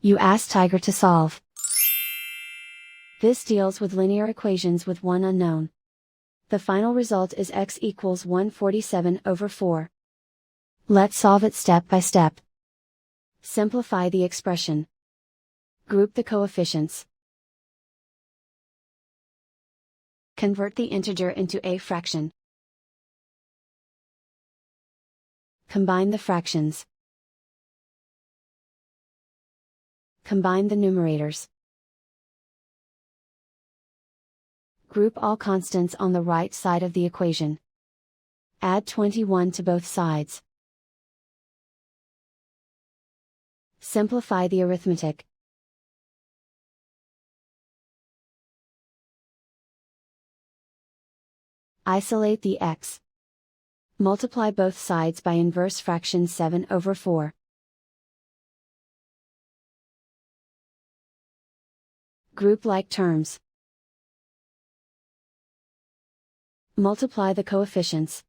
You ask Tiger to solve. This deals with linear equations with one unknown. The final result is x equals 147/4. Let's solve it step by step. Simplify the expression. Group the coefficients. Convert the integer into a fraction. Combine the fractions. Combine the numerators. Group all constants on the right side of the equation. Add 21 to both sides. Simplify the arithmetic. Isolate the x. Multiply both sides by inverse fraction 7/4. Group like terms. Multiply the coefficients.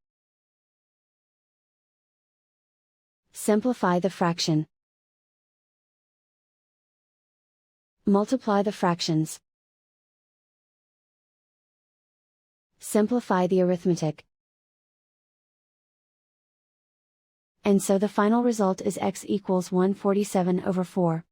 Simplify the fraction. Multiply the fractions. Simplify the arithmetic. And so the final result is x equals 147/4.